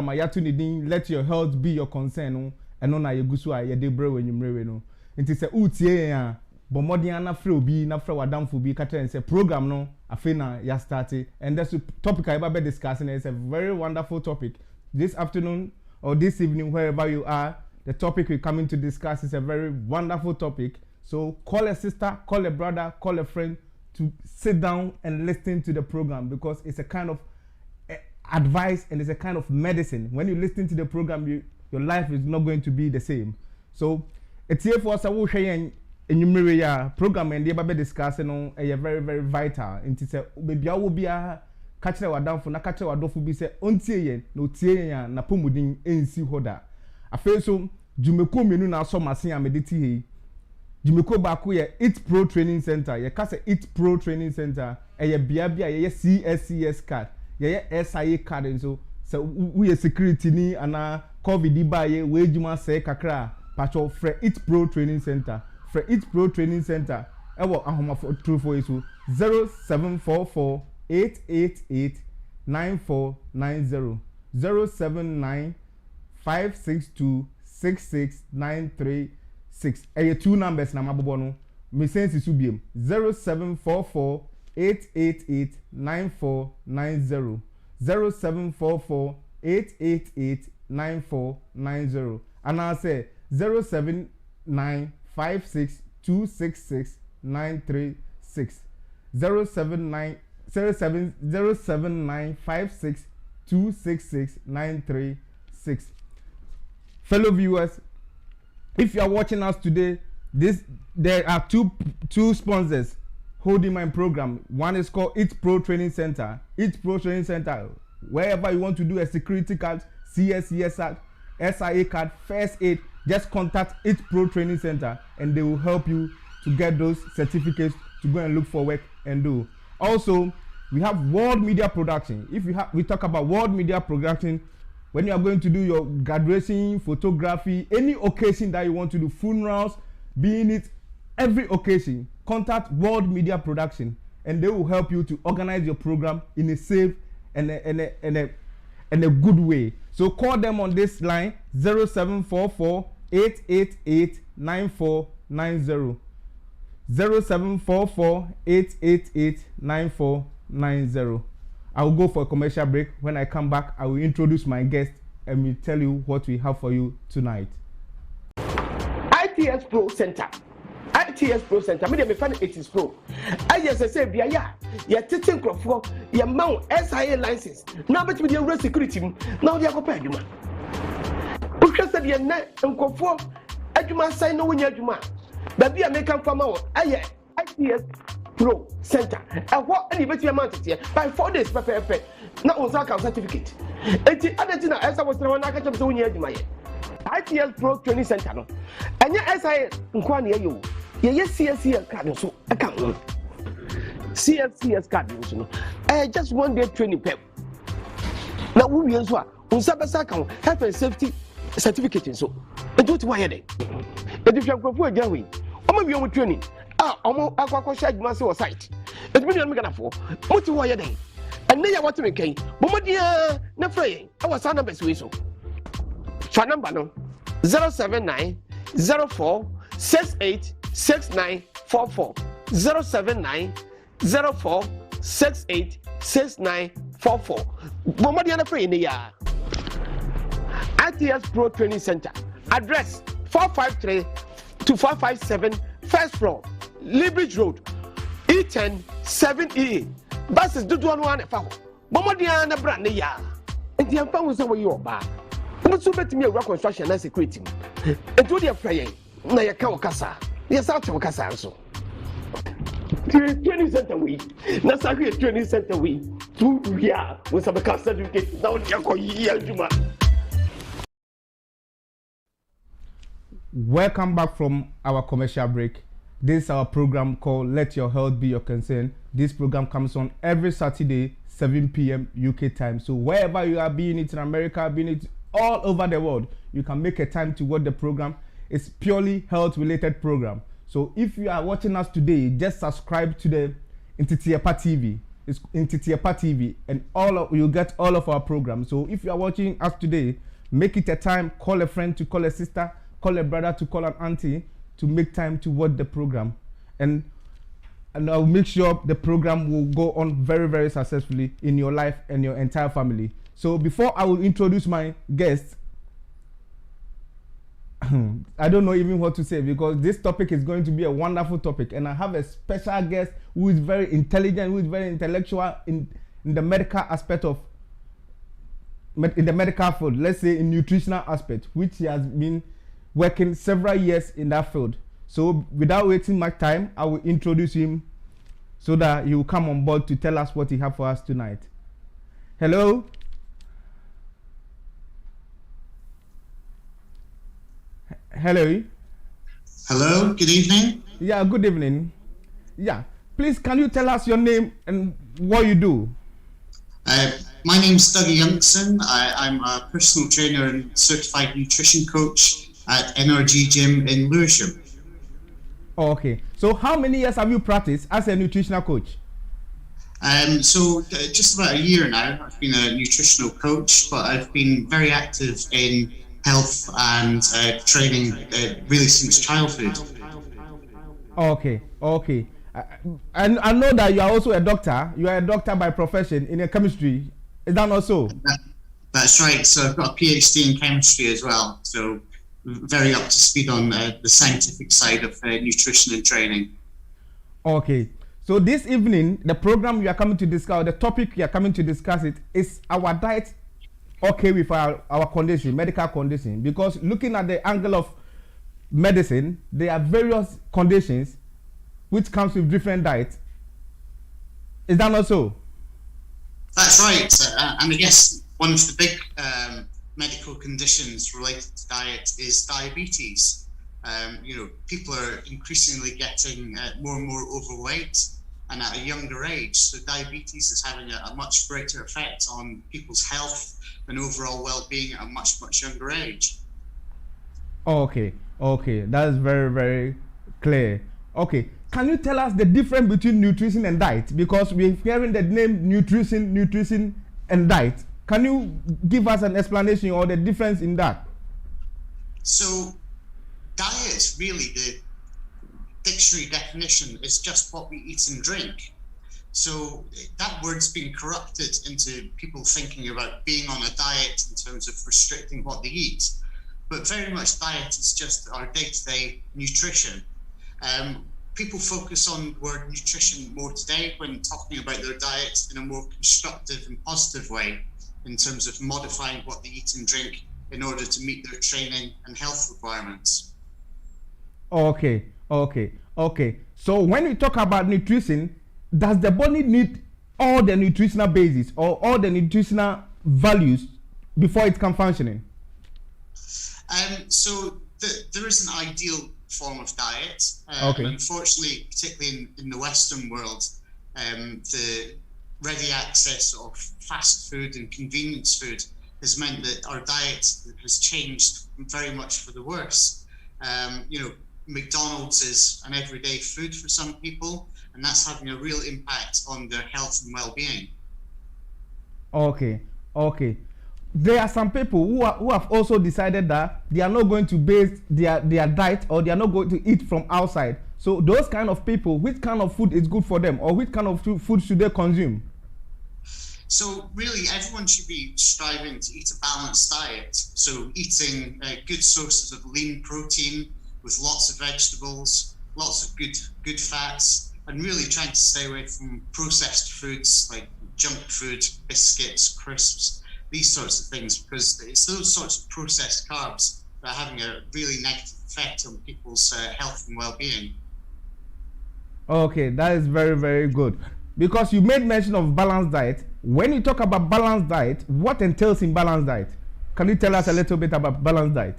Yatu nidin, let your health be your concern. No, and no na yegusu a yede bre when you mrewe no. Inti se utie ya, bomodi ana free obi na free wadamfo bi kata and say program no afi na ya started, and that's the topic I be discussing. It's a very wonderful topic. This afternoon or this evening, wherever you are, the topic we're coming to discuss is a very wonderful topic. So call a sister, call a brother, call a friend to sit down and listen to the program, because it's a kind of advice and it's a kind of medicine. When you listen to the program, your life is not going to be the same. So it's here for us to share in program and the discussing on a very, very vital. And it's a baby will be a catcher or down for na catcher or dofu be say untie no tie na pomudin ensi hoda. I feel so Jumeko menu na so masin amediti Jumeko baku ye Eat Pro Training Center. Ye kase Eat Pro Training Center. Ye bia ye CSCS card. Ye SIA card and so we security ni ana COVID ba ye we juma se kakra pacho fre Eat Pro Training Center. Fre Eat Pro Training Center. Ewo ahoma for true for isu 0744 888 9490 079 562 66936. Two numbers na mabobo no. Me sense su biem 0744 888 9490 0744 888 9490 and I say 079 562 66936 079 562 Fellow viewers, if you are watching us today, there are two sponsors holding my program. One is called Eat Pro Training Center. Eat Pro Training Center, wherever you want to do a security card, CSCS card, SIA card, first aid, just contact Eat Pro Training Center and they will help you to get those certificates to go and look for work and do. Also, we have World Media Production. We talk about World Media Production, when you are going to do your graduation, photography, any occasion that you want to do, funerals, being it every occasion, contact World Media Production and they will help you to organize your program in a safe and a good way. So call them on this line 0744 888 9490 0744 888 9490. I will go for a commercial break. When I come back, I will introduce my guest and will tell you what we have for you tonight. ITS Pro Center. ITS Pro Center. Me find it is pro. I just say via ya teaching crop ya mount SIA license. Now bet me the road security. Now they are go you man. Because the net and crop aduma sign no win aduma. Baby American farmer ITS Pro Center. And what any bet you amount here by 4 days per. Now on certificate. Eti adeti na esa was na catch up to win aduma. ITS Pro Training Center no. Anya SIA nkwa na ye CSCS card so account. CSCS card so just 1 day training pep. Now we use what unsabasa account health and safety certificate so. And do why there. And if you go for again we omo training omo akwa charge ma say site. It mean am gonna for. What why there. And then you want to make kai. Bomodia na free. Our phone number is so. Phone number no 079 04 68 6944 079 04 68 6944. Bomodia na free in the year. ITS Pro Training Center. Address 453 to 457 First Floor, Libridge Road, E10 7E. Buses do one for Bomodia na brand the year. And the amount was over your bar. But so bet me a reconstruction and security. And do the afraid. Na ya kawo kasa. Yes, out of kasa so. Training center we. Na sa training center we. Tu ya we some kasa certificate. Now ya ko yi juma. Welcome back from our commercial break. This is our program called Let Your Health Be Your Concern. This program comes on every Saturday, 7 p.m. UK time. So wherever you are, being it in America, being it all over the world, you can make a time to watch the program. It's purely health-related program. So if you are watching us today, just subscribe to the Intitiepa TV. It's in Titiepa TV, and you'll get all of our programs. So if you are watching us today, make it a time. Call a friend to call a sister, call a brother to call an auntie to make time to watch the program, and I'll make sure the program will go on very, very successfully in your life and your entire family. So before I will introduce my guest, I don't know even what to say, because this topic is going to be a wonderful topic, and I have a special guest who is very intelligent, who is very intellectual in the medical aspect of in the medical field, let's say in nutritional aspect, which he has been working several years in that field. So without wasting much time, I will introduce him so that he will come on board to tell us what he has for us tonight. Hello. Hello. Hello, good evening. Yeah, good evening. Yeah, please, can you tell us your name and what you do? My name's Dougie Youngson. I'm a personal trainer and certified nutrition coach at NRG Gym in Lewisham. Oh, okay. So how many years have you practiced as a nutritional coach? Just about a year now. I've been a nutritional coach, but I've been very active in health and training really since childhood. Okay. And I know that you are also a doctor. You are a doctor by profession in chemistry. Is that not so? That's right. So I've got a PhD in chemistry as well. So very up to speed on the scientific side of nutrition and training. Okay. So this evening, the program you are coming to discuss, the topic you are coming to discuss is our diet okay with our condition, medical condition? Because looking at the angle of medicine, there are various conditions which comes with different diets. Is that not so? That's right. And I guess one of the big medical conditions related to diet is diabetes. People are increasingly getting more and more overweight and at a younger age. So diabetes is having a much greater effect on people's health and overall well-being at a much, much younger age. Okay. That is very, very clear. Okay. Can you tell us the difference between nutrition and diet? Because we're hearing the name nutrition and diet. Can you give us an explanation or the difference in that? So diet, really, the dictionary definition is just what we eat and drink. So that word's been corrupted into people thinking about being on a diet in terms of restricting what they eat. But very much diet is just our day-to-day nutrition. People focus on the word nutrition more today when talking about their diet in a more constructive and positive way in terms of modifying what they eat and drink in order to meet their training and health requirements. Okay. So when we talk about nutrition, does the body need all the nutritional basis or all the nutritional values before it can functioning? So there is an ideal form of diet. Unfortunately, particularly in the Western world, the ready access of fast food and convenience food has meant that our diet has changed very much for the worse. McDonald's is an everyday food for some people, and that's having a real impact on their health and well-being. Okay. There are some people who have also decided that they are not going to base their diet, or they are not going to eat from outside. So those kind of people, which kind of food is good for them, or which kind of food should they consume? So really, everyone should be striving to eat a balanced diet. So eating good sources of lean protein with lots of vegetables, lots of good fats, and really trying to stay away from processed foods like junk food, biscuits, crisps, these sorts of things, because it's those sorts of processed carbs that are having a really negative effect on people's health and well-being. Okay, that is very, very good. Because you made mention of balanced diet. When you talk about balanced diet, what entails in balanced diet? Can you tell us a little bit about balanced diet?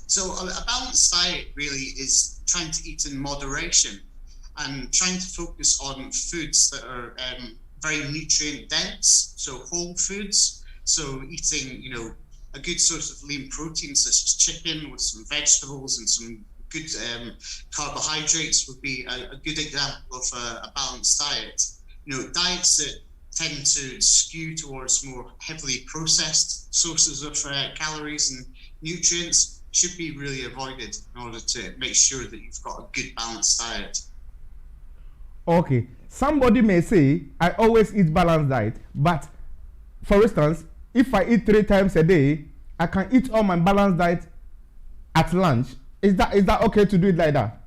So a balanced diet really is trying to eat in moderation and trying to focus on foods that are very nutrient dense, so whole foods. So eating, a good source of lean protein such as chicken with some vegetables and some good carbohydrates would be a good example of a balanced diet. Diets that tend to skew towards more heavily processed sources of calories and nutrients should be really avoided in order to make sure that you've got a good balanced diet. Okay, somebody may say, I always eat balanced diet, but for instance, if I eat 3 times a day, I can eat all my balanced diet at lunch. Is that okay to do it like that?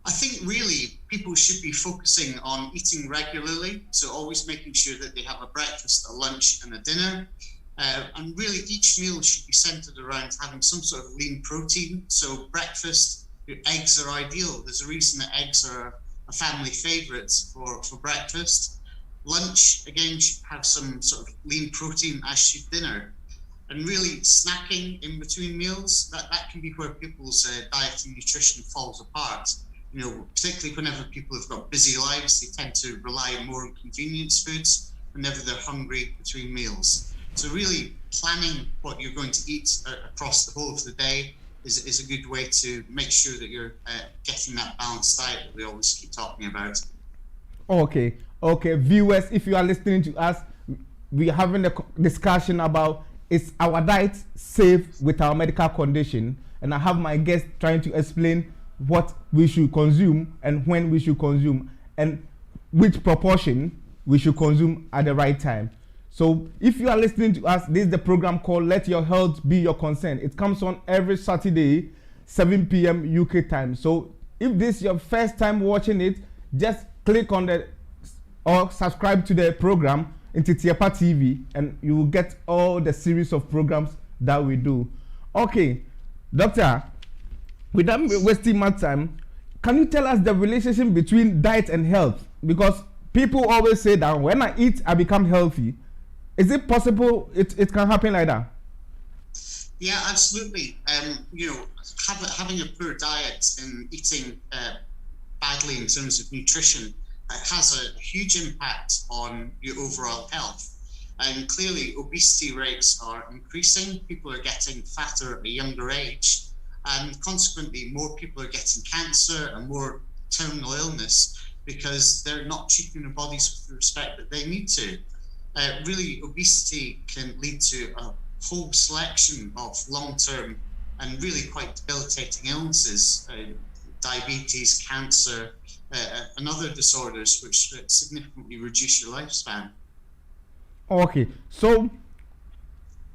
I think really people should be focusing on eating regularly, so always making sure that they have a breakfast, a lunch and a dinner. And really each meal should be centered around having some sort of lean protein. So breakfast, eggs are ideal. There's a reason that eggs are a family favorite for breakfast. Lunch, again, should have some sort of lean protein, as should dinner. And really snacking in between meals, that can be where people's diet and nutrition falls apart. Particularly whenever people have got busy lives, they tend to rely more on convenience foods whenever they're hungry between meals. So really planning what you're going to eat across the whole of the day is a good way to make sure that you're getting that balanced diet that we always keep talking about. Okay, viewers, if you are listening to us, we are having a discussion about, is our diet safe with our medical condition? And I have my guest trying to explain what we should consume and when we should consume and which proportion we should consume at the right time. So if you are listening to us, this is the program called Let Your Health Be Your Concern. It comes on every Saturday, 7 p.m. UK time. So if this is your first time watching it, just click on or subscribe to the program into Tiepa TV and you will get all the series of programs that we do. Okay, Doctor, without wasting much time, can you tell us the relationship between diet and health? Because people always say that when I eat, I become healthy. Is it possible it can happen like that? Yeah, absolutely. Having a poor diet and eating badly in terms of nutrition has a huge impact on your overall health. And clearly, obesity rates are increasing. People are getting fatter at a younger age. And consequently, more people are getting cancer and more terminal illness because they're not treating their bodies with the respect that they need to. Really, obesity can lead to a whole selection of long-term and really quite debilitating illnesses, diabetes, cancer, and other disorders which significantly reduce your lifespan. Okay, so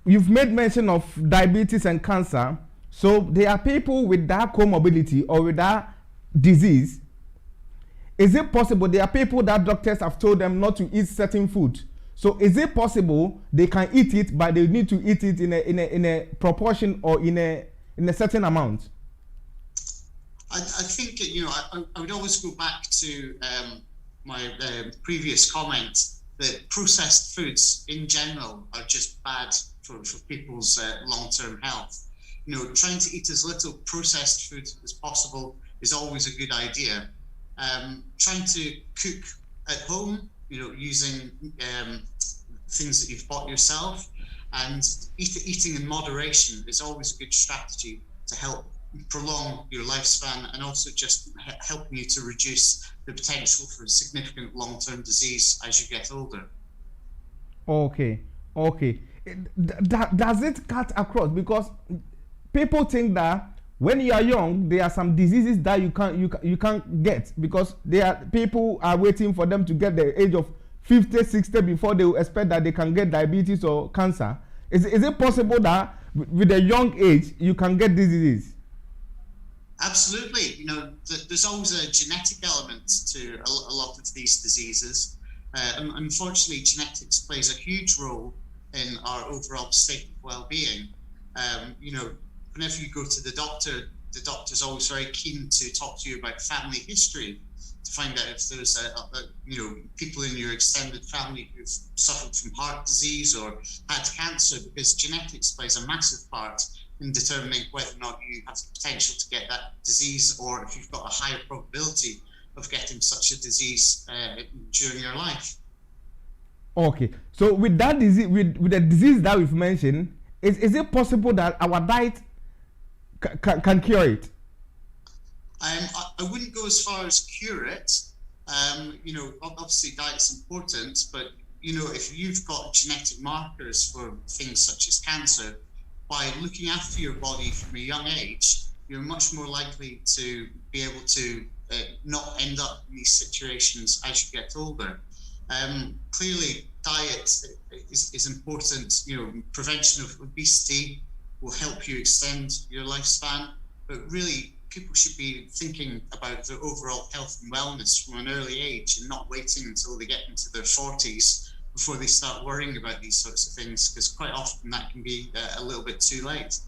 you've made mention of diabetes and cancer. So there are people with that comorbidity or with that disease. Is it possible there are people that doctors have told them not to eat certain food? So is it possible they can eat it, but they need to eat it in a proportion or in a certain amount? I think I would always go back to my previous comment that processed foods in general are just bad for people's long-term health. Trying to eat as little processed food as possible is always a good idea. Trying to cook at home, using things that you've bought yourself, and eating in moderation is always a good strategy to help prolong your lifespan and also just helping you to reduce the potential for significant long-term disease as you get older. Okay. Does it cut across? Because people think that when you are young, there are some diseases that you can't get because people are waiting for them to get the age of 50, 60 before they will expect that they can get diabetes or cancer. Is it possible that with a young age you can get this disease? Absolutely. There's always a genetic element to a lot of these diseases. Unfortunately, genetics plays a huge role in our overall state of well-being. Whenever you go to the doctor's always very keen to talk to you about family history to find out if there's people in your extended family who've suffered from heart disease or had cancer, because genetics plays a massive part in determining whether or not you have the potential to get that disease or if you've got a higher probability of getting such a disease during your life. Okay, so with that disease, with the disease that we've mentioned, is it possible that our diet can cure it? I wouldn't go as far as cure it. Obviously diet's important, but if you've got genetic markers for things such as cancer, by looking after your body from a young age, you're much more likely to be able to not end up in these situations as you get older. Clearly, diet is important. Prevention of obesity will help you extend your lifespan, but really, people should be thinking about their overall health and wellness from an early age and not waiting until they get into their 40s before they start worrying about these sorts of things, because quite often that can be a little bit too late.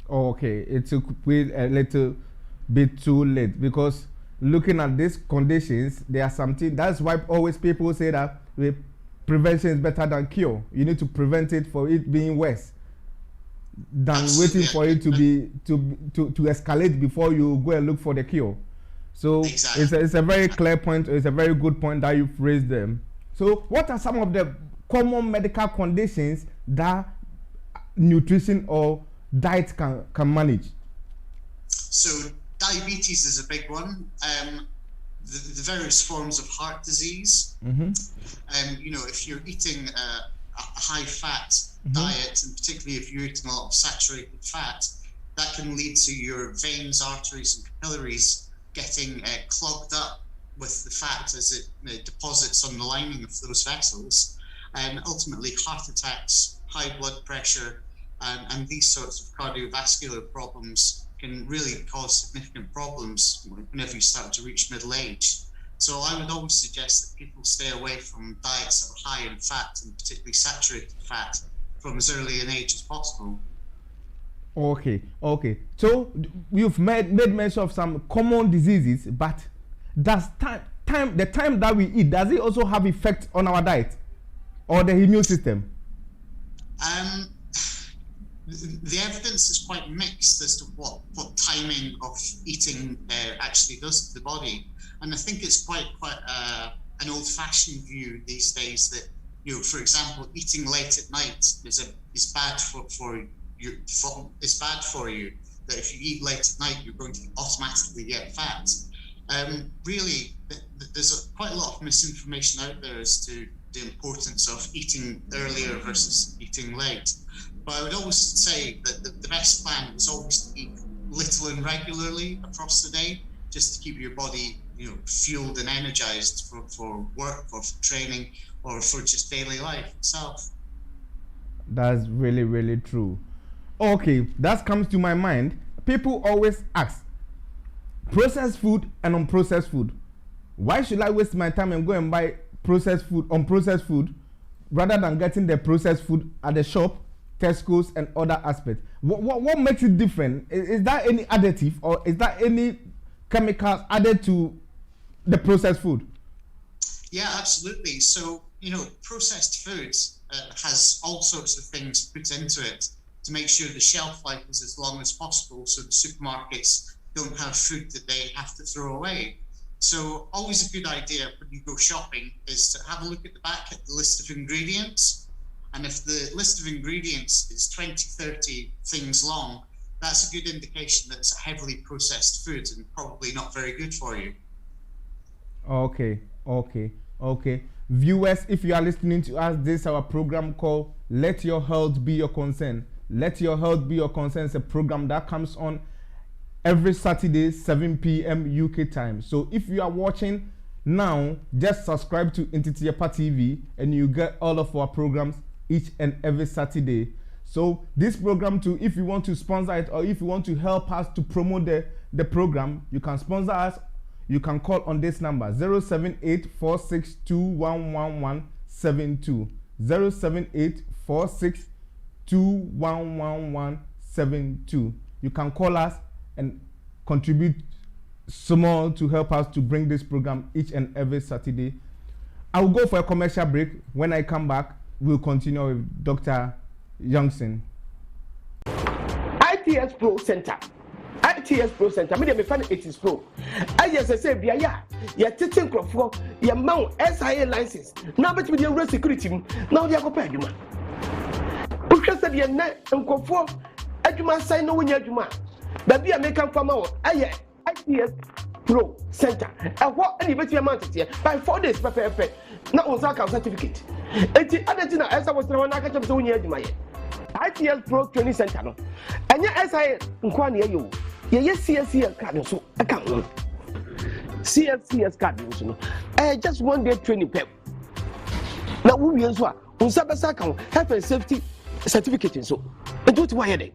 Okay, it took a little bit too late, because looking at these conditions, there are something. That's why always people say that prevention is better than cure. You need to prevent it for it being worse than Absolutely. waiting for it to escalate before you go and look for the cure. So exactly. It's a very clear point. It's a very good point that you've raised them. So what are some of the common medical conditions that nutrition or diet can manage? So diabetes is a big one. The various forms of heart disease. Mm-hmm. If you're eating a high-fat diet, and particularly if you're eating a lot of saturated fat, that can lead to your veins, arteries, and capillaries getting clogged up with the fat as it deposits on the lining of those vessels, and ultimately heart attacks, high blood pressure, and these sorts of cardiovascular problems can really cause significant problems whenever you start to reach middle age. So I would always suggest that people stay away from diets that are high in fat, and particularly saturated fat, from as early an age as possible. Okay. So you've made mention of some common diseases, but does the time that we eat, does it also have effect on our diet or the immune system? The evidence is quite mixed as to what timing of eating actually does to the body, and I think it's quite an old-fashioned view these days that for example, eating late at night is bad for you. It's bad for you. That if you eat late at night, you're going to automatically get fat. Really, there's quite a lot of misinformation out there as to the importance of eating earlier versus eating late. But I would always say that the best plan is always to eat little and regularly across the day, just to keep your body, fueled and energized for work or for training or for just daily life itself. That's really, really true. Okay, that comes to my mind. People always ask, processed food and unprocessed food. Why should I waste my time and go and buy unprocessed food, rather than getting the processed food at the shop, Tesco's, and other aspects? What makes it different? Is there any additive, or is there any chemicals added to the processed food? Yeah, absolutely. So, processed foods has all sorts of things put into it to make sure the shelf life is as long as possible, so the supermarkets don't have food that they have to throw away. So always a good idea when you go shopping is to have a look at the back at the list of ingredients. And if the list of ingredients is 20, 30 things long, that's a good indication that it's a heavily processed food and probably not very good for you. Okay. Viewers, if you are listening to us, this is our program called Let Your Health Be Your Concern. Let Your Health Be Your Concern is a program that comes on every Saturday, 7 p.m. UK time. So if you are watching now, just subscribe to Untitled Chapter TV and you get all of our programs each and every Saturday. So this program too, if you want to sponsor it or if you want to help us to promote the program, you can sponsor us. You can call on this number 07846211172. 07846211172. You can call us and contribute small to help us to bring this program each and every Saturday. I will go for a commercial break. When I come back, we'll continue with Dr. Youngson. ITS Pro Center. ITS Pro Center. Me find it is pro. I just say biya ya teaching crofo ya mount SIA license. Now bet me the security. Now they go pay adwuma. Because said ya na nkofo adwuma sign no nya adwuma. Baby American farmer ITS Pro Center. And what any better amount here by 4 days perfect. Now on Saka certificate. Eti adetina esa was the one I catch up to near my ITS Pro Training Center. No. And ya SI nkwane you. Ye CSCS card so account. CSCS card no. Just 1 day training pep. Now we use what? On Sabasa health and safety certificate so. And what why then?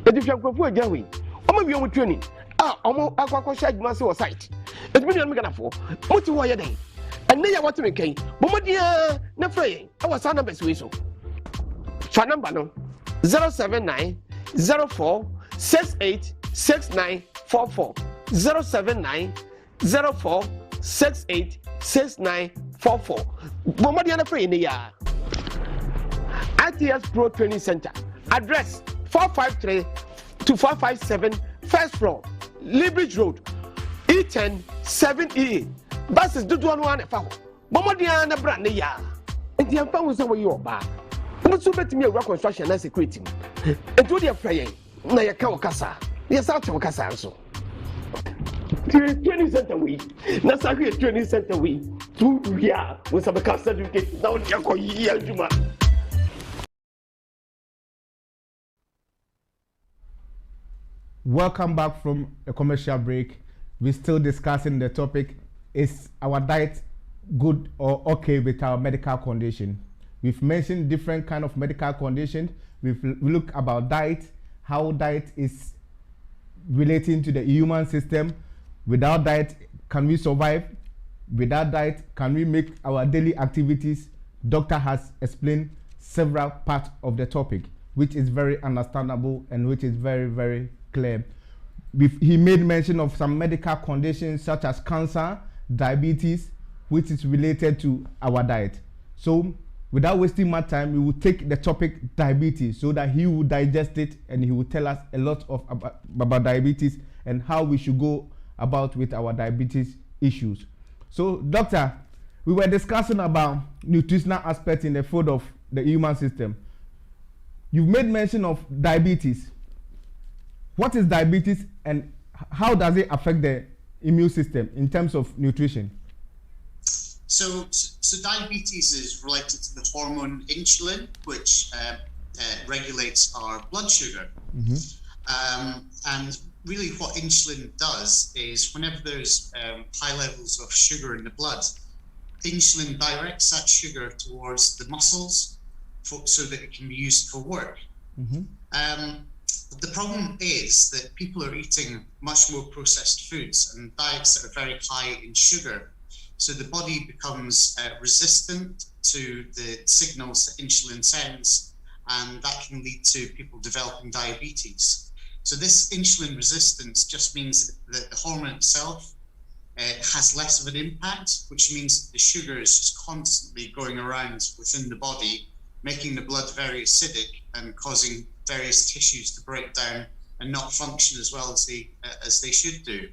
And if you go for a journey, I'm going training. Omo akwa charge ma say site. It be me gana for. What why then? And then you want to make it. But what dia na free. Our phone number is so. Phone number no 079 04 68 6944 079 04 68 6944. But what dia na free ni ya. ITS Pro Training Center. Address 453 to 457 first floor. Libridge Road, E10 7E. Buses do one at Fowl. Bomodiana brand ya. And the Ampa was over your bar. But so bet me a rock construction as security. And do the afraid. Naya Kawakasa. Yes, out of Casaso. Training center we. Nasaki training center we. 2 years with some certificate. Now, Yako Juma. Welcome back from a commercial break. We're still discussing the topic, is our diet good or okay with our medical condition? We've mentioned different kind of medical conditions. We look about diet, how diet is relating to the human system. Without diet, can we survive? Without diet, can we make our daily activities? Doctor has explained several parts of the topic, which is very understandable and which is very, very clear. He made mention of some medical conditions such as cancer, diabetes, which is related to our diet. So without wasting much time, we will take the topic diabetes so that he will digest it and he will tell us a lot of about diabetes and how we should go about with our diabetes issues. So doctor, we were discussing about nutritional aspects in the food of the human system. You've made mention of diabetes. What is diabetes and how does it affect the immune system in terms of nutrition? So diabetes is related to the hormone insulin, which regulates our blood sugar. And really what insulin does is whenever there's high levels of sugar in the blood, insulin directs that sugar towards the muscles so that it can be used for work. The problem is that people are eating much more processed foods and diets that are very high in sugar. So the body becomes resistant to the signals that insulin sends, and that can lead to people developing diabetes. So this insulin resistance just means that the hormone itself has less of an impact, which means the sugar is just constantly going around within the body, making the blood very acidic and causing various tissues to break down and not function as well as they should do.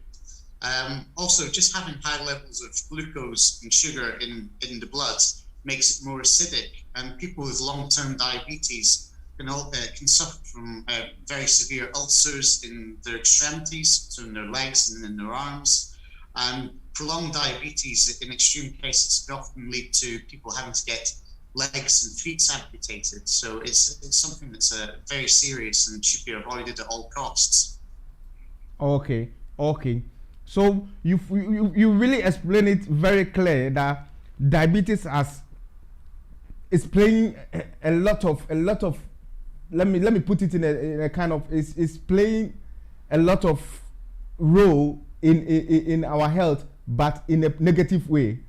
Also, just having high levels of glucose and sugar in the blood makes it more acidic, and people with long-term diabetes can suffer from very severe ulcers in their extremities, so in their legs and in their arms. And prolonged diabetes, in extreme cases, can often lead to people having to get legs and feet amputated. So it's something that's very serious and should be avoided at all costs. Okay. So you really explain it very clear that diabetes is playing a lot of let me put it in a kind of is playing a lot of role in our health, but in a negative way.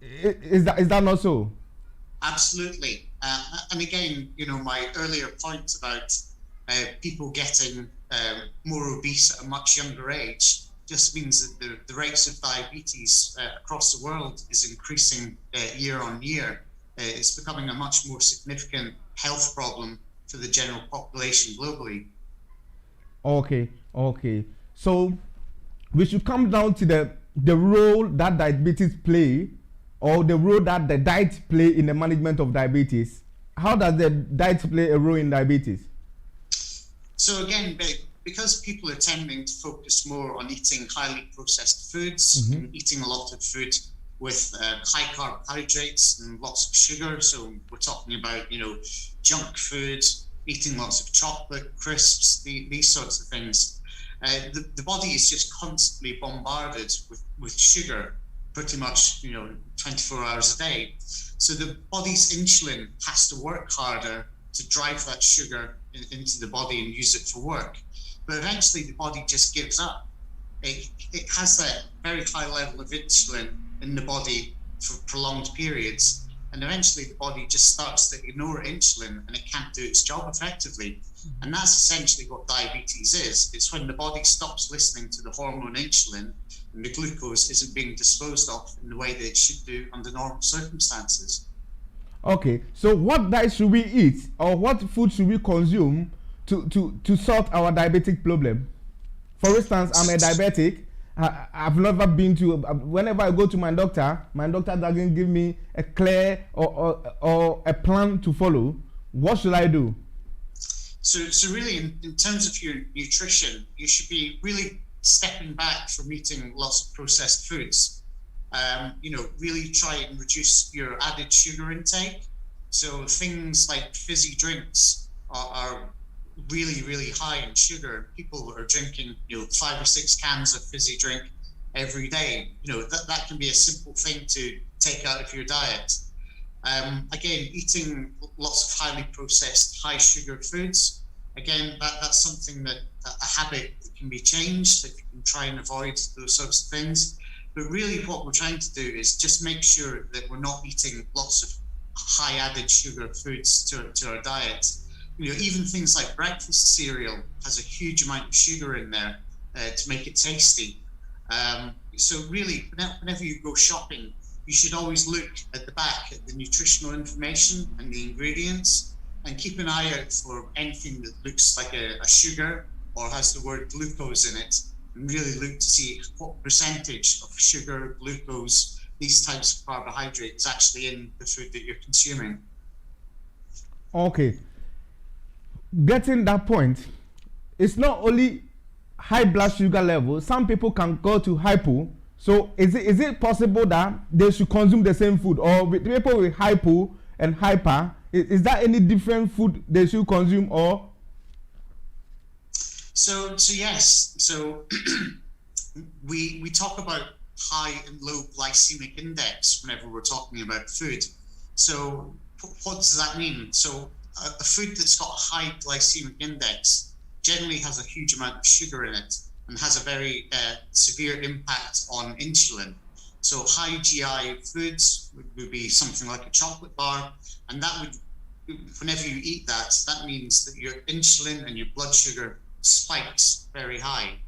Is that not so? Absolutely. And again, my earlier point about people getting more obese at a much younger age just means that the rates of diabetes across the world is increasing year on year. It's becoming a much more significant health problem for the general population globally. Okay. So we should come down to the role that diabetes play, or the role that the diet play in the management of diabetes. How does the diet play a role in diabetes? So again, because people are tending to focus more on eating highly processed foods, and eating a lot of food with high carbohydrates and lots of sugar. So we're talking about, junk food, eating lots of chocolate, crisps, these sorts of things. The body is just constantly bombarded with sugar, pretty much, 24 hours a day. So the body's insulin has to work harder to drive that sugar into the body and use it for work. But eventually the body just gives up. It has that very high level of insulin in the body for prolonged periods, and eventually the body just starts to ignore insulin and it can't do its job effectively. And that's essentially what diabetes is. It's when the body stops listening to the hormone insulin and the glucose isn't being disposed of in the way that it should do under normal circumstances. Okay, so what diet should we eat, or what food should we consume to solve our diabetic problem? For instance, I'm a diabetic. I've never been to, whenever I go to my doctor doesn't give me a clear or a plan to follow. What should I do? So really, in terms of your nutrition, you should be really stepping back from eating lots of processed foods. Really try and reduce your added sugar intake. So things like fizzy drinks are really, really high in sugar. People are drinking, 5 or 6 cans of fizzy drink every day. That can be a simple thing to take out of your diet. Again, eating lots of highly processed, high sugar foods. Again, that's something that a habit that can be changed. If you can try and avoid those sorts of things. But really what we're trying to do is just make sure that we're not eating lots of high added sugar foods to our diet. Even things like breakfast cereal has a huge amount of sugar in there to make it tasty. So really, whenever you go shopping, you should always look at the back at the nutritional information and the ingredients, and keep an eye out for anything that looks like a sugar or has the word glucose in it, and really look to see what percentage of sugar, glucose, these types of carbohydrates actually in the food that you're consuming. Okay. Getting that point, it's not only high blood sugar level. Some people can go to hypo. So is it possible that they should consume the same food, or with people with hypo and hyper, is that any different food they should consume, or? So yes. So we talk about high and low glycemic index whenever we're talking about food. So what does that mean? So a food that's got a high glycemic index generally has a huge amount of sugar in it and has a very severe impact on insulin. So high GI foods would be something like a chocolate bar, and that would, whenever you eat that means that your insulin and your blood sugar spikes very high.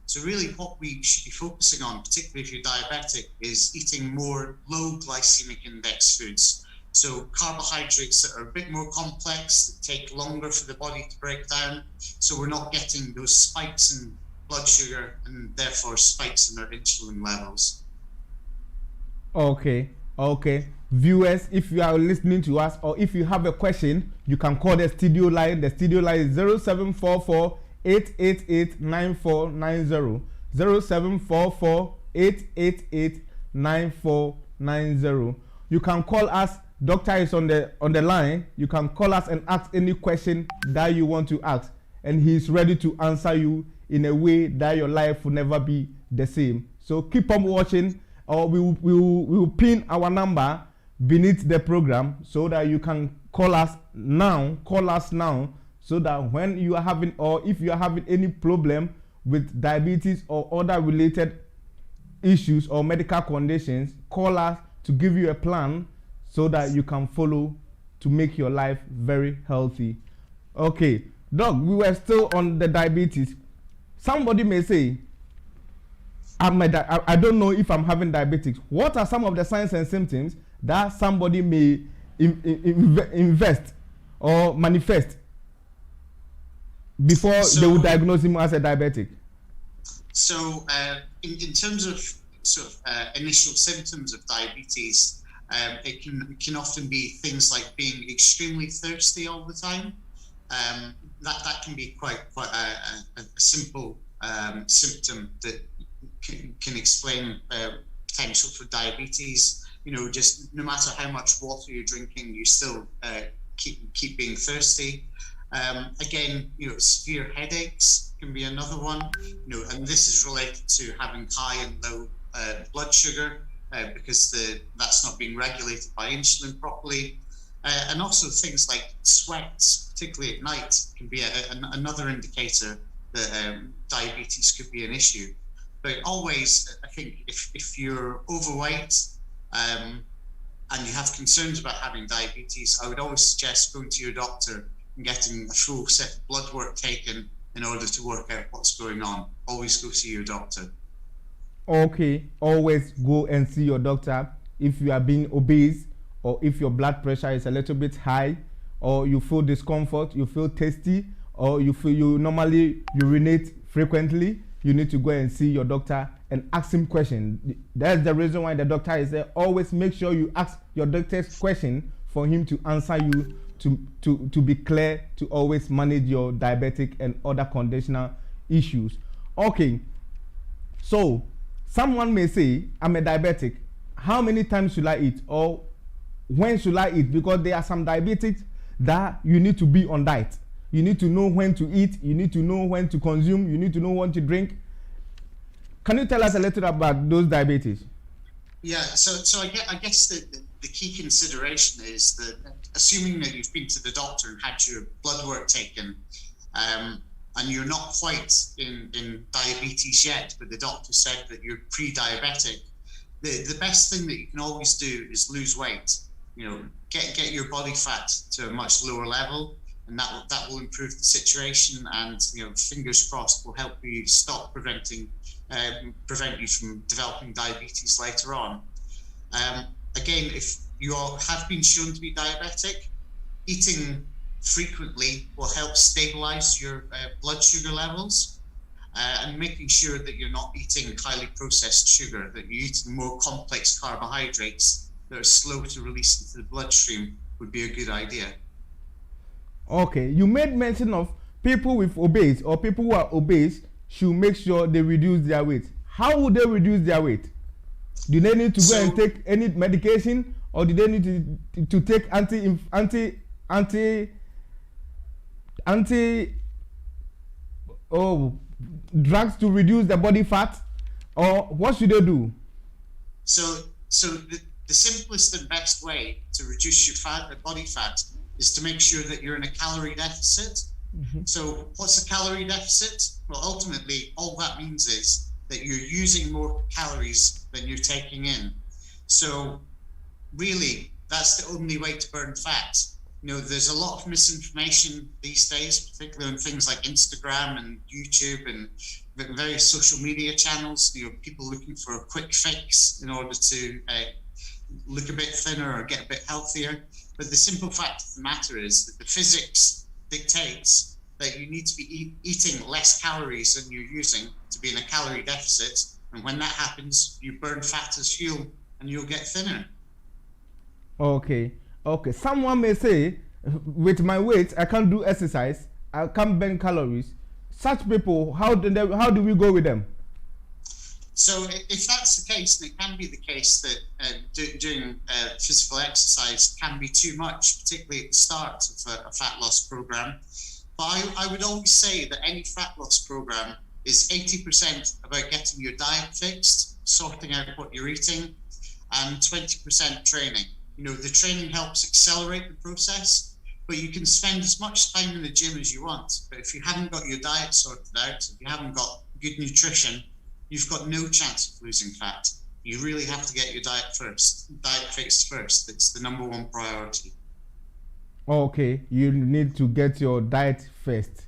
So really what we should be focusing on, particularly if you're diabetic, is eating more low glycemic index foods. So carbohydrates that are a bit more complex, that take longer for the body to break down, so we're not getting those spikes in blood sugar and therefore spikes in our insulin levels. Okay. Viewers, if you are listening to us, or if you have a question, you can call the studio line. The studio line is 0744 888 9490. 0744 888 9490. You can call us. Doctor is on the line. You can call us and ask any question that you want to ask, and he's ready to answer you in a way that your life will never be the same. So keep on watching, or we will pin our number beneath the program so that you can call us now, so that when you are having, or if you are having any problem with diabetes or other related issues or medical conditions, call us to give you a plan so that you can follow to make your life very healthy. Okay, Doc, we were still on the diabetes. Somebody may say, I don't know if I'm having diabetes. What are some of the signs and symptoms that somebody may invest or manifest before they will diagnose him as a diabetic? So in terms of initial symptoms of diabetes, it can often be things like being extremely thirsty all the time. that can be quite a simple symptom that can explain potential for diabetes. Just no matter how much water you're drinking, you still keep being thirsty. Again, severe headaches can be another one. And this is related to having high and low blood sugar because that's not being regulated by insulin properly. And also things like sweats, particularly at night, can be another indicator that diabetes could be an issue. But always, I think if you're overweight and you have concerns about having diabetes, I would always suggest going to your doctor and getting a full set of blood work taken in order to work out what's going on. Always go see your doctor. Okay, always go and see your doctor if you are being obese, or if your blood pressure is a little bit high, or you feel discomfort, you feel thirsty, or you normally urinate frequently. You need to go and see your doctor and ask him questions. That's the reason why the doctor is there. Always make sure you ask your doctor's question for him to answer you, to be clear, to always manage your diabetic and other conditional issues. Okay, so someone may say, I'm a diabetic. How many times should I eat, or when should I eat? Because there are some diabetics that you need to be on diet. You need to know when to eat. You need to know when to consume. You need to know when to drink. Can you tell us a little about those diabetes? Yeah, so I guess the key consideration is that, assuming that you've been to the doctor and had your blood work taken, and you're not quite in diabetes yet, but the doctor said that you're pre-diabetic, the best thing that you can always do is lose weight. Get your body fat to a much lower level, and that will improve the situation, and fingers crossed will help you prevent you from developing diabetes later on. Again, if you have been shown to be diabetic, eating frequently will help stabilize your blood sugar levels, and making sure that you're not eating highly processed sugar, that you're eating more complex carbohydrates that are slow to release into the bloodstream would be a good idea. Okay, you made mention of people with obese, or people who are obese should make sure they reduce their weight. How would they reduce their weight? Do they need to go and take any medication, or do they need to take drugs to reduce the body fat, or what should they do? So the simplest and best way to reduce your body fat is to make sure that you're in a calorie deficit. Mm-hmm. So what's a calorie deficit? Well, ultimately, all that means is that you're using more calories than you're taking in. So really, that's the only way to burn fat. There's a lot of misinformation these days, particularly on things like Instagram and YouTube and various social media channels. People looking for a quick fix in order to look a bit thinner or get a bit healthier. But the simple fact of the matter is that the physics dictates that you need to be eating less calories than you're using to be in a calorie deficit. And when that happens, you burn fat as fuel and you'll get thinner. Okay. Someone may say, with my weight, I can't do exercise, I can't burn calories. Such people, how do we go with them? So if that's the case, and it can be the case that doing physical exercise can be too much, particularly at the start of a fat loss program. But I would always say that any fat loss program is 80% about getting your diet fixed, sorting out what you're eating, and 20% training. The training helps accelerate the process, but you can spend as much time in the gym as you want. But if you haven't got your diet sorted out, if you haven't got good nutrition, you've got no chance of losing fat. You really have to get your diet fixed first. It's the number one priority. Okay, you need to get your diet first.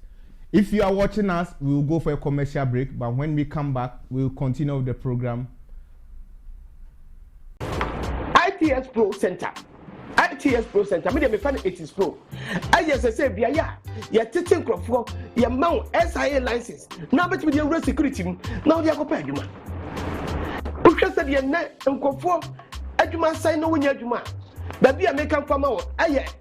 If you are watching us, we will go for a commercial break, but when we come back, we will continue with the program. ITS Pro Center. Me find it is pro. Say biya ya teaching crop ya mount SIA license. Now bet me the security. Now they go pay adwuma. Because said ye na nkofo adwuma sign no nya adwuma. Ba bia make am farmer ITS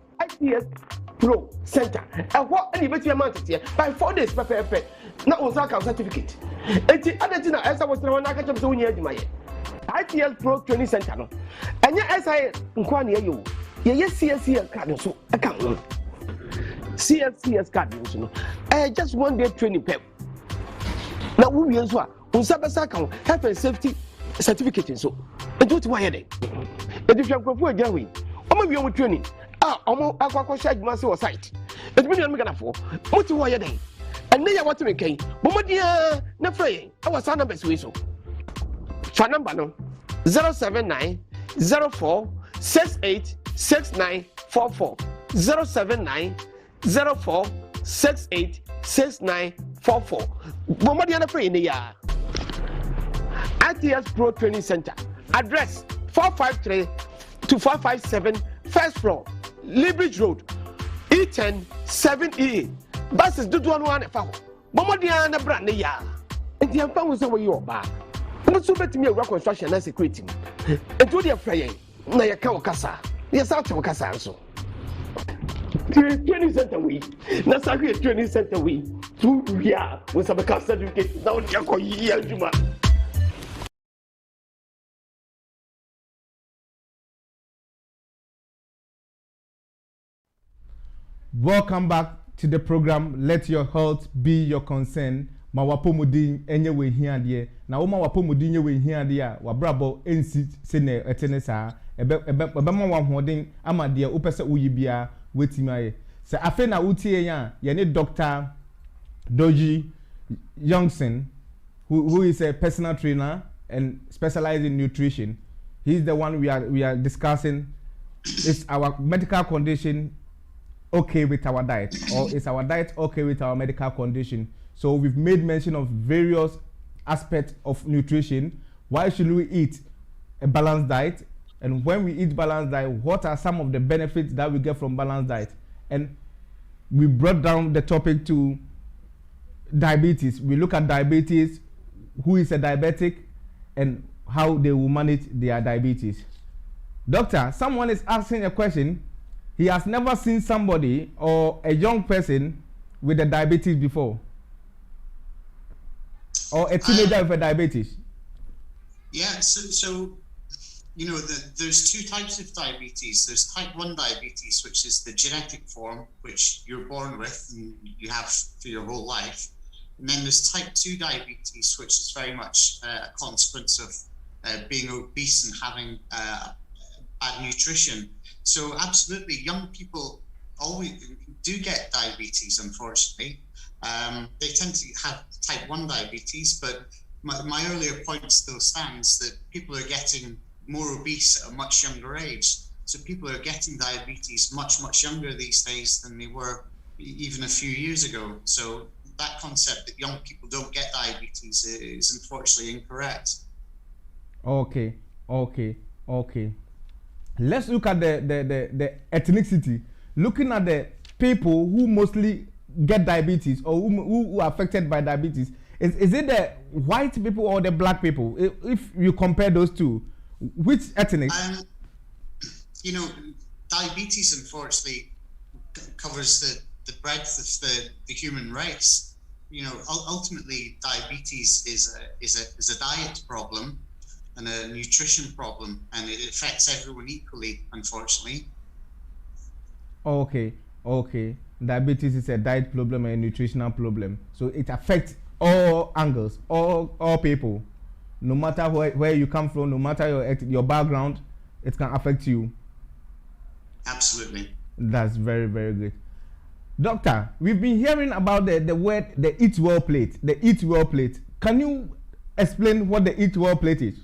Pro Center. And what any better amount here by 4 days perfect. Now on account certificate. And other thing as I was the one I catch up to my ITS Pro Training Center. No. And yeah, as I inquire you, yes, CSCS card so account. CSCS card, you know. Just 1 day training pep. Now we use one. On Sabbath account, health and safety certificate so. And do it why they. And if you are going to go, I'm going to training. Omo akwa charge man say site. It mean you make for. What you wire then? And then you want to make kai. Bomodia na frey. Our son number so. Phone number no 079 04 68 6944 079 04 68 6944. Bomodia na frey ni ya. ITS Pro Training Center. Address 453 to 457 first floor. Libridge Road, E10 7E. Buses do one foul. Bomodiana brand ya. And the amount was over your bar. But so bet me a rock construction and security. And to the fray, Naya Kawakasa. Yes, out of Casanso. Training center we. Nasaki training center we. 2 years with some certificate. Now, Yako Juma. Welcome back to the program. Let your health be your concern. Ma wapomudin enye we hia de. Na wo ma wapomudin ye we hia de a wabrabo ensi se na etene saa. Ebe ma wahuden ama de opese uyi bia wetimi aye. Se afe na utie ya ye ne Dr. Doji Youngson who is a personal trainer and specialized in nutrition. He's the one we are discussing. It's our medical condition okay with our diet, or is our diet okay with our medical condition? So we've made mention of various aspects of nutrition. Why should we eat a balanced diet? And when we eat balanced diet, what are some of the benefits that we get from balanced diet? And we brought down the topic to diabetes. We look at diabetes, who is a diabetic, and how they will manage their diabetes. Doctor, someone is asking a question. He has never seen somebody or a young person with a diabetes before, or a teenager with a diabetes. Yeah, so you know, there's 2 types of diabetes. There's type 1 diabetes, which is the genetic form, which you're born with and you have for your whole life. And then there's type 2 diabetes, which is very much a consequence of being obese and having bad nutrition. So absolutely, young people always do get diabetes, unfortunately. They tend to have type 1 diabetes, but my earlier point still stands that people are getting more obese at a much younger age. So people are getting diabetes much, much younger these days than they were even a few years ago. So that concept that young people don't get diabetes is unfortunately incorrect. Okay. Let's look at the ethnicity. Looking at the people who mostly get diabetes or who are affected by diabetes, is it the white people or the black people? If you compare those two, which ethnic? You know, diabetes unfortunately covers the breadth of the human race. You know, ultimately diabetes is a diet problem and a nutrition problem, and it affects everyone equally, unfortunately. Okay. Diabetes is a diet problem and a nutritional problem. So it affects all angles, all people. No matter where you come from, no matter your background, it can affect you. Absolutely. That's very, very good. Doctor, we've been hearing about the word, the eat well plate. The eat well plate. Can you explain what the eat well plate is?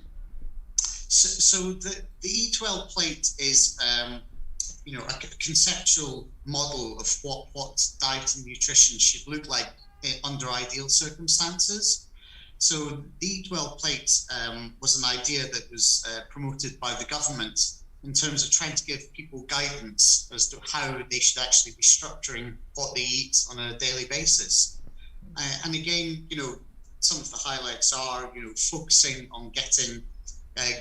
So the eat well plate is you know, a conceptual model of what diet and nutrition should look like under ideal circumstances. So the Eat Well plate was an idea that was promoted by the government in terms of trying to give people guidance as to how they should actually be structuring what they eat on a daily basis. And again, you know, some of the highlights are, you know, focusing on getting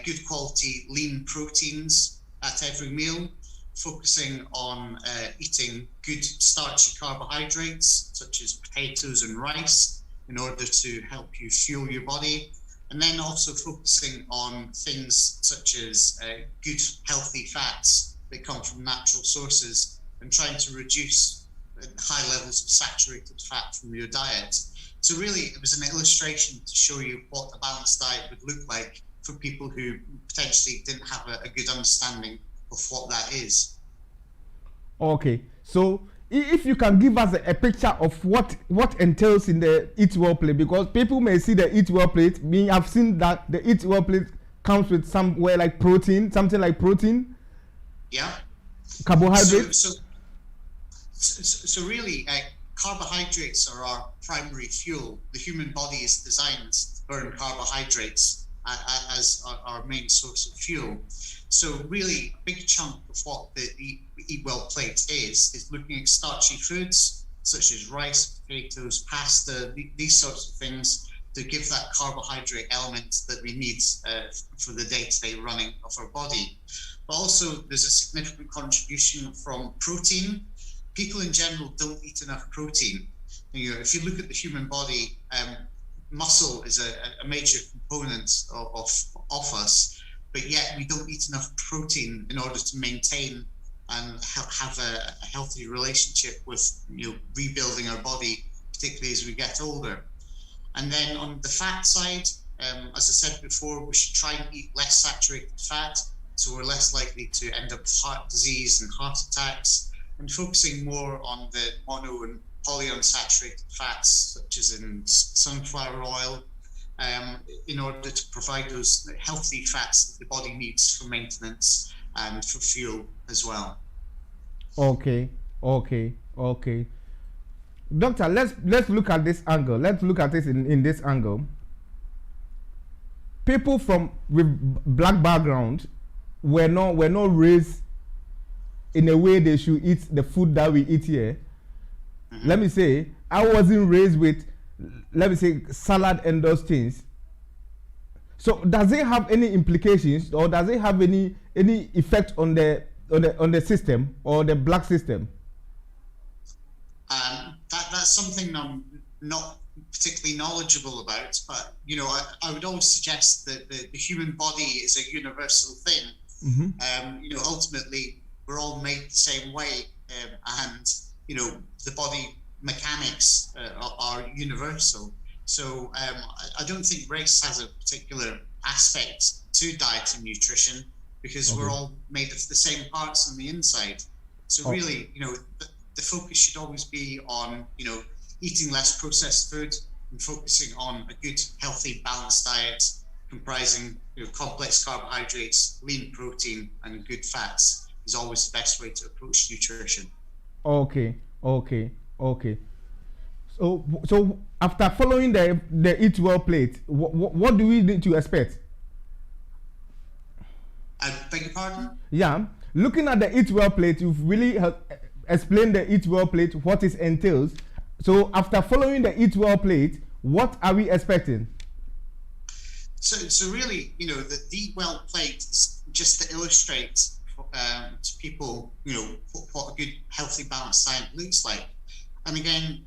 good quality lean proteins at every meal, focusing on eating good starchy carbohydrates, such as potatoes and rice, in order to help you fuel your body. And then also focusing on things such as good, healthy fats that come from natural sources, and trying to reduce high levels of saturated fat from your diet. So really, it was an illustration to show you what a balanced diet would look like for people who potentially didn't have a good understanding of what that is. Okay, so if you can give us a picture of what entails in the Eat Well plate, because people may see the Eat Well plate. I've seen that the Eat Well plate comes with somewhere like protein, something like protein. Yeah. Carbohydrates. So really, carbohydrates are our primary fuel. The human body is designed to burn carbohydrates as our main source of fuel. So really, a big chunk of what the Eat Well plate is looking at starchy foods such as rice, potatoes, pasta, these sorts of things to give that carbohydrate element that we need for the day-to-day running of our body. But also, there's a significant contribution from protein. People in general don't eat enough protein. If you look at the human body, muscle is a major component of us, but yet we don't eat enough protein in order to maintain and have a healthy relationship with rebuilding our body, particularly as we get older. And then on the fat side, as I said before, we should try and eat less saturated fat, so we're less likely to end up with heart disease and heart attacks, and focusing more on the mono and polyunsaturated fats, such as in sunflower oil, in order to provide those healthy fats that the body needs for maintenance and for fuel as well. Okay. Doctor, let's look at this angle. Let's look at this in this angle. People with black background were not raised in a way they should eat the food that we eat here. Mm-hmm. Let me say, I wasn't raised with, let me say, salad and those things. So does it have any implications, or does it have any effect on the system or the black system? That's something I'm not particularly knowledgeable about, but I would always suggest that the human body is a universal thing. Mm-hmm. Ultimately, we're all made the same way, and the body mechanics are universal. So I don't think race has a particular aspect to diet and nutrition, because we're all made of the same parts on the inside. So really, the focus should always be on eating less processed food and focusing on a good, healthy, balanced diet comprising complex carbohydrates, lean protein, and good fats is always the best way to approach nutrition. Okay. So after following the Eat Well plate, what do we need to expect? I beg your pardon? Yeah, looking at the Eat Well plate, you've really explained the Eat Well plate, what it entails. So after following the Eat Well plate, what are we expecting? So really, the Eat Well plate is just to illustrate to people, what a good, healthy, balanced diet looks like. And again,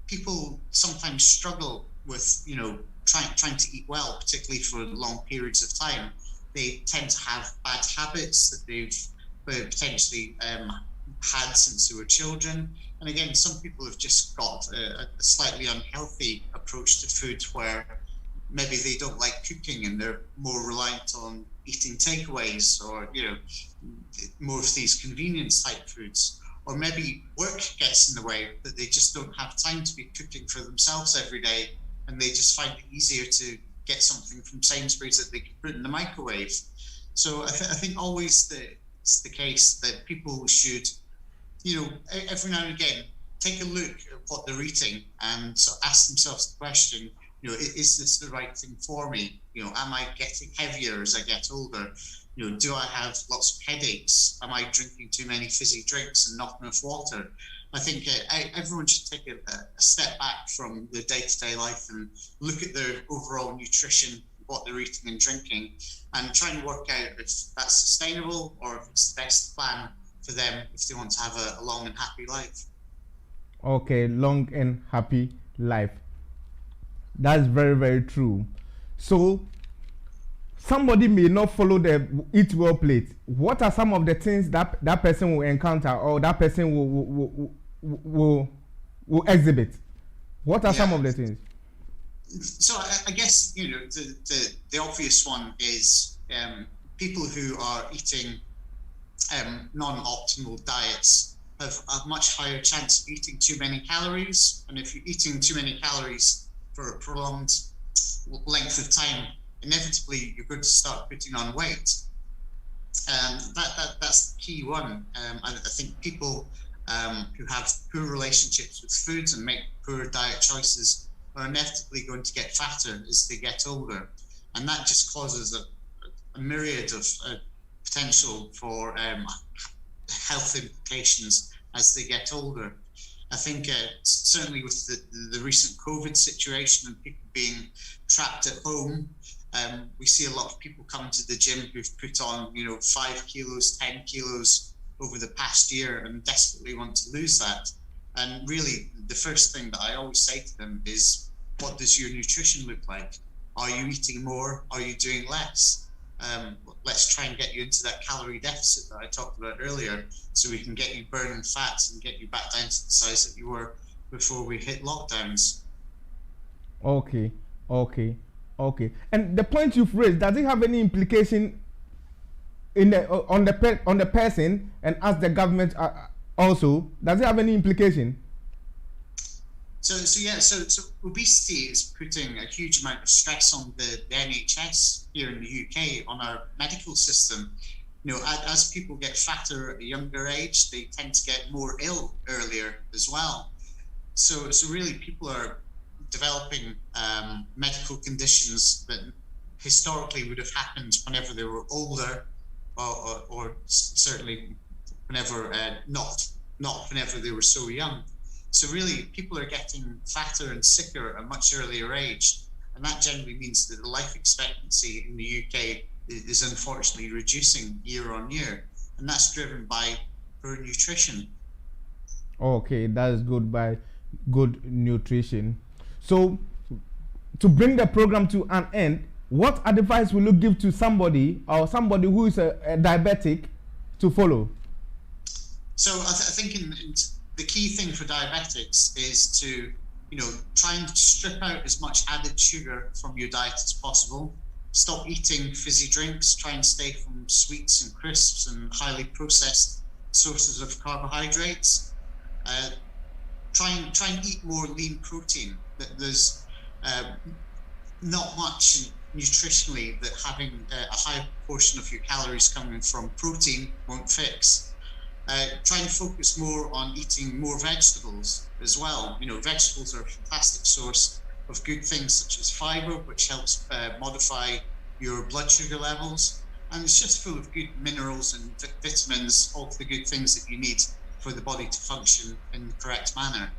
people sometimes struggle with, trying to eat well, particularly for long periods of time. They tend to have bad habits that they've potentially had since they were children. And again, some people have just got a slightly unhealthy approach to food, where maybe they don't like cooking and they're more reliant on eating takeaways, or more of these convenience type foods. Or maybe work gets in the way, that they just don't have time to be cooking for themselves every day, and they just find it easier to get something from Sainsbury's that they can put in the microwave. So I think always it's the case that people should, every now and again, take a look at what they're eating and ask themselves the question, is this the right thing for me? Am I getting heavier as I get older? Do I have lots of headaches? Am I drinking too many fizzy drinks and not enough water? I think everyone should take a step back from their day-to-day life and look at their overall nutrition, what they're eating and drinking, and try and work out if that's sustainable or if it's the best plan for them if they want to have a long and happy life. Okay, long and happy life. That's very, very true. So somebody may not follow the eat well plate. What are some of the things that that person will encounter or that person will exhibit? What are some of the things? So I guess, you know, the obvious one is people who are eating non-optimal diets have a much higher chance of eating too many calories. And if you're eating too many calories for a prolonged length of time, inevitably you're going to start putting on weight. That's the key one. I think people who have poor relationships with food and make poor diet choices are inevitably going to get fatter as they get older. And that just causes a myriad of potential for health implications as they get older. I think certainly with the recent COVID situation and people being trapped at home, we see a lot of people come to the gym who've put on, 5 kilos, 10 kilos over the past year and desperately want to lose that. And really, the first thing that I always say to them is, what does your nutrition look like? Are you eating more? Are you doing less? Let's try and get you into that calorie deficit that I talked about earlier, so we can get you burning fats and get you back down to the size that you were before we hit lockdowns. Okay. And the point you've raised, does it have any implication on the person and as the government also? Does it have any implication? So obesity is putting a huge amount of stress on the NHS here in the UK, on our medical system. As people get fatter at a younger age, they tend to get more ill earlier as well. So really, people are developing medical conditions that historically would have happened whenever they were older, or certainly whenever not whenever they were so young. So really, people are getting fatter and sicker at a much earlier age, and that generally means that the life expectancy in the UK is unfortunately reducing year on year, and that's driven by poor nutrition. Okay, that's good, by good nutrition. So to bring the program to an end, what advice will you give to somebody who is a diabetic to follow? So I think the key thing for diabetics is to, try and strip out as much added sugar from your diet as possible. Stop eating fizzy drinks. Try and stay from sweets and crisps and highly processed sources of carbohydrates. Try and eat more lean protein. There's not much nutritionally that having a high proportion of your calories coming from protein won't fix. Try and focus more on eating more vegetables as well. Vegetables are a fantastic source of good things such as fiber, which helps modify your blood sugar levels. And it's just full of good minerals and vitamins, all the good things that you need for the body to function in the correct manner.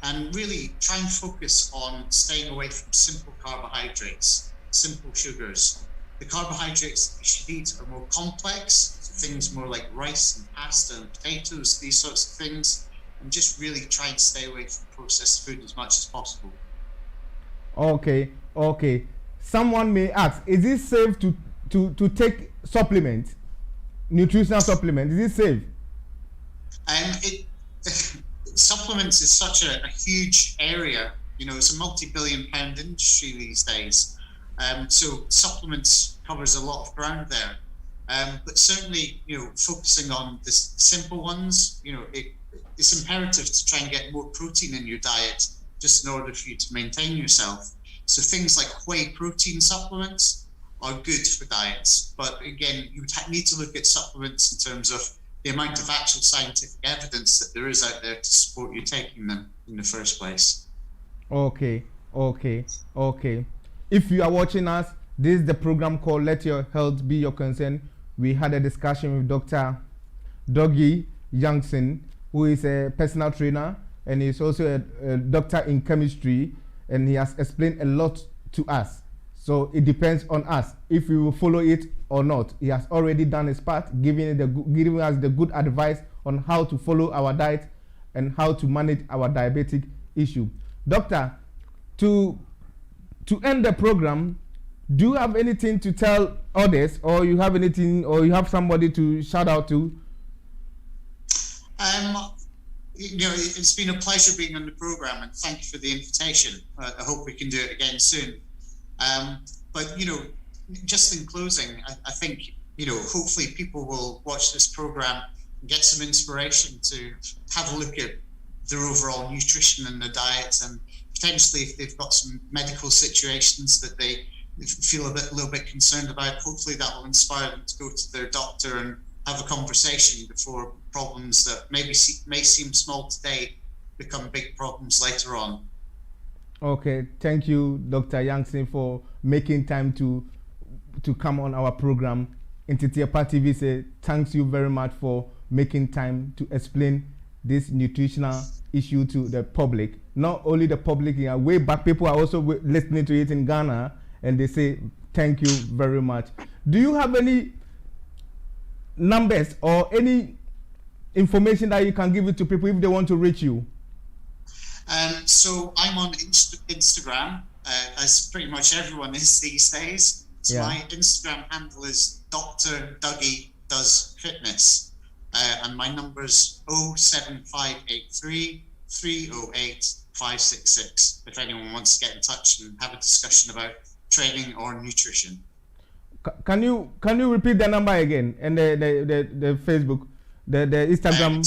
And really try and focus on staying away from simple carbohydrates, simple sugars. The carbohydrates that you should eat are more complex, things more like rice and pasta and potatoes, these sorts of things, and just really try and stay away from processed food as much as possible. Okay. Someone may ask, is it safe to take supplements, nutritional supplements? Is it safe? Supplements is such a huge area. It's a multi-billion-pound industry these days. So supplements covers a lot of ground there. But certainly, focusing on the simple ones, it's imperative to try and get more protein in your diet just in order for you to maintain yourself. So things like whey protein supplements are good for diets. But again, you would need to look at supplements in terms of the amount of actual scientific evidence that there is out there to support you taking them in the first place. Okay. If you are watching us, this is the program called Let Your Health Be Your Concern. We had a discussion with Dr. Dougie Youngson, who is a personal trainer and he's also a doctor in chemistry, and he has explained a lot to us. So it depends on us if we will follow it or not. He has already done his part, giving us the good advice on how to follow our diet and how to manage our diabetic issue. Doctor, to end the program, do you have anything to tell others, or you have anything, or you have somebody to shout out to? It's been a pleasure being on the program, and thank you for the invitation. I hope we can do it again soon. But just in closing, I think hopefully people will watch this program and get some inspiration to have a look at their overall nutrition and their diet, and potentially if they've got some medical situations that they feel a little bit concerned about, hopefully that will inspire them to go to their doctor and have a conversation before problems that may seem small today become big problems later on. Okay, thank you, Dr. Yankson, for making time to come on our program. Intitiepa TV say thanks you very much for making time to explain this nutritional issue to the public. Not only the public, way back people are also listening to it in Ghana, and they say thank you very much. Do you have any numbers or any information that you can give it to people if they want to reach you? So I'm on Instagram, as pretty much everyone is these days. So my Instagram handle is Dr. Dougie Does Fitness, and my number's 07583 308 566. If anyone wants to get in touch and have a discussion about training or nutrition. Can you repeat the number again, and the Facebook, the Instagram?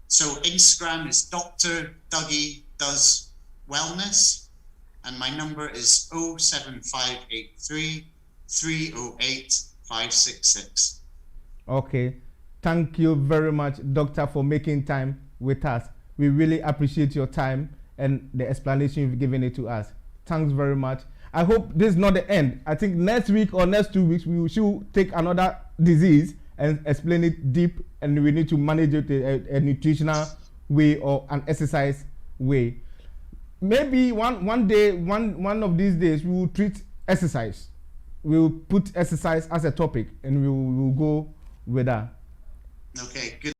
So Instagram is Dr. Dougie Does Wellness, and my number is 07583 308 566. Okay, thank you very much, Doctor, for making time with us. We really appreciate your time and the explanation you've given it to us. Thanks very much. I hope this is not the end. I think next week or next 2 weeks we should take another disease and explain it deep, and we need to manage it a nutritional way or an exercise way. Maybe one day, one of these days, we will treat exercise. We will put exercise as a topic, and we will go with that. Okay, good.